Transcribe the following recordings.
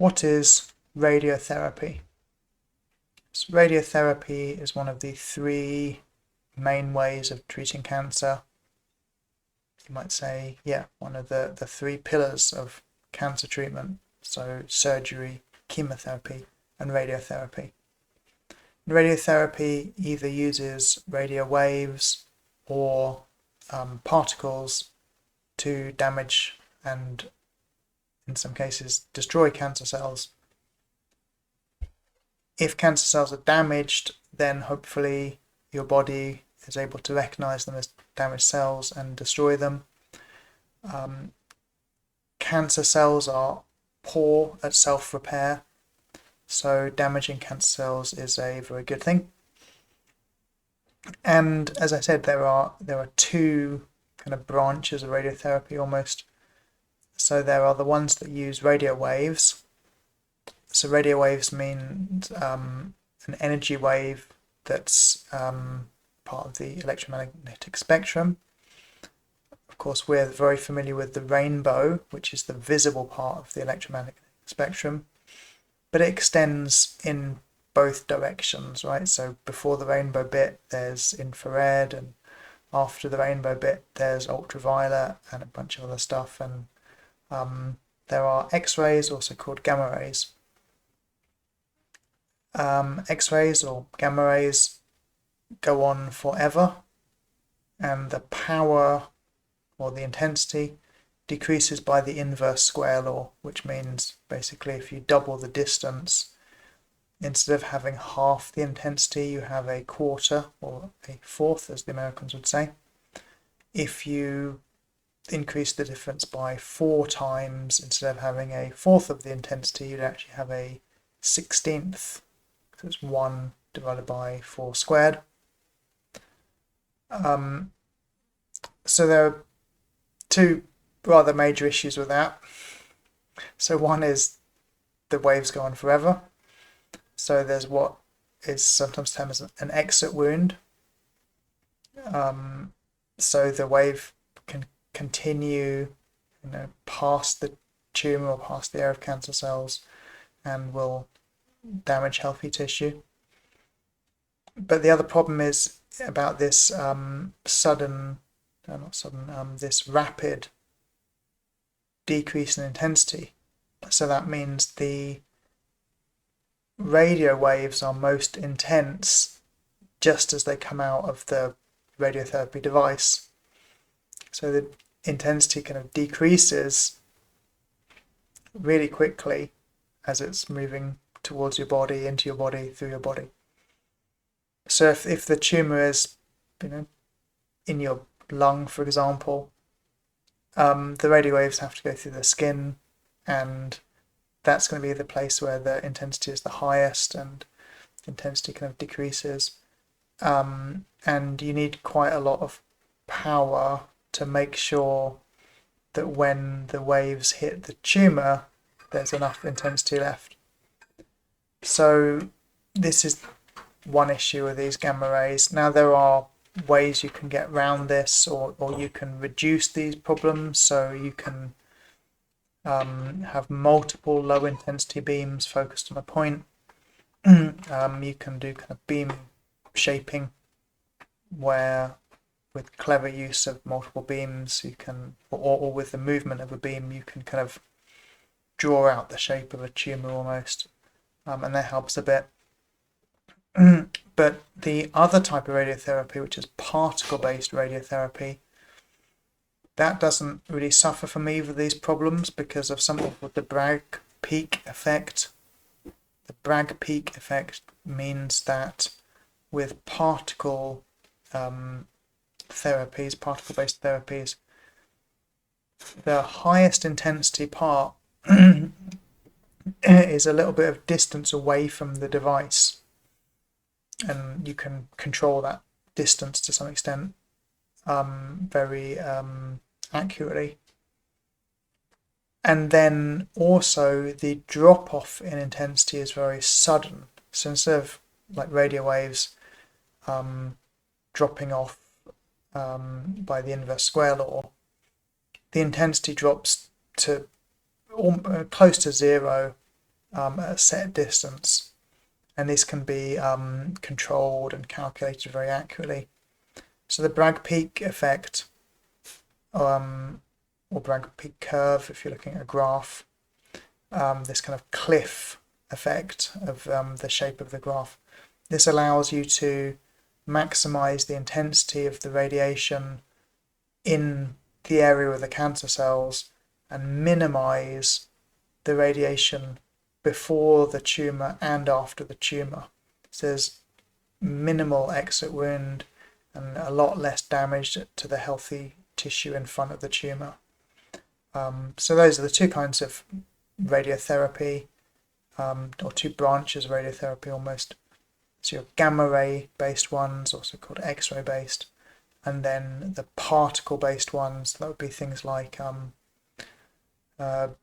What is radiotherapy? So radiotherapy is one of the three main ways of treating cancer. You might say, yeah, one of the three pillars of cancer treatment. So surgery, chemotherapy, and radiotherapy. Radiotherapy either uses radio waves or particles to damage and, in some cases, destroy cancer cells. If cancer cells are damaged, then hopefully your body is able to recognize them as damaged cells and destroy them. Cancer cells are poor at self-repair, so damaging cancer cells is a very good thing. And as I said, there are two kind of branches of radiotherapy almost. So there are the ones that use radio waves. So radio waves means an energy wave that's part of the electromagnetic spectrum. Of course, we're very familiar with the rainbow, which is the visible part of the electromagnetic spectrum, but it extends in both directions, right? So before the rainbow bit, there's infrared, and after the rainbow bit, there's ultraviolet and a bunch of other stuff. And there are X-rays, also called gamma rays. X-rays or gamma rays go on forever, and the power or the intensity decreases by the inverse square law, which means basically if you double the distance, instead of having half the intensity, you have a quarter or a fourth, as the Americans would say. If you increase the difference by 4 times, instead of having a fourth of the intensity, you'd actually have a 16th. So it's 1 divided by 4 squared. So there are two rather major issues with that. So one is the waves go on forever. So there's what is sometimes termed as an exit wound. So the wave can continue, past the tumor or past the area of cancer cells and will damage healthy tissue. But the other problem is about this this rapid decrease in intensity. So that means the radio waves are most intense just as they come out of the radiotherapy device. So the intensity kind of decreases really quickly as it's moving towards your body, into your body, through your body. So if the tumor is, in your lung, for example, the radio waves have to go through the skin, and that's going to be the place where the intensity is the highest and intensity kind of decreases. And you need quite a lot of power to make sure that when the waves hit the tumor, there's enough intensity left. So this is one issue with these gamma rays. Now there are ways you can get around this, or you can reduce these problems. So you can have multiple low intensity beams focused on a point. You can do kind of beam shaping, where with clever use of multiple beams you can, or with the movement of a beam, you can kind of draw out the shape of a tumor almost, and that helps a bit. But the other type of radiotherapy, which is particle-based radiotherapy, that doesn't really suffer from either of these problems because of something called the Bragg peak effect. The Bragg peak effect means that with particle therapies, particle-based therapies, the highest intensity part is a little bit of distance away from the device, and you can control that distance to some extent very accurately. And then also the drop off in intensity is very sudden. So instead of like radio waves dropping off by the inverse square law, the intensity drops to close to zero at a set distance, and this can be controlled and calculated very accurately. So the Bragg peak effect, or Bragg peak curve, if you're looking at a graph, this kind of cliff effect of the shape of the graph. This allows you to maximize the intensity of the radiation in the area of the cancer cells and minimize the radiation before the tumor and after the tumor. So there's minimal exit wound and a lot less damage to the healthy tissue in front of the tumor. So those are the two kinds of radiotherapy, or two branches of radiotherapy almost. So your gamma ray based ones, also called X-ray based, and then the particle based ones, that would be things like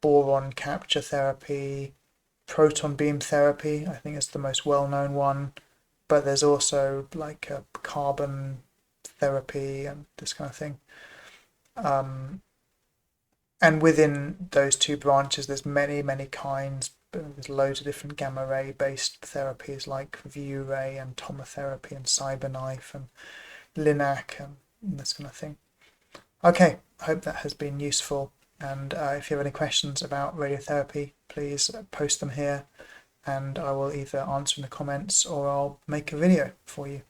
boron capture therapy, proton beam therapy, I think is the most well-known one, but there's also like carbon therapy and this kind of thing. And within those two branches, there's many kinds. There's loads of different gamma ray based therapies like ViewRay and tomotherapy and CyberKnife and LINAC and this kind of thing. Okay, I hope that has been useful. And if you have any questions about radiotherapy, please post them here, and I will either answer in the comments or I'll make a video for you.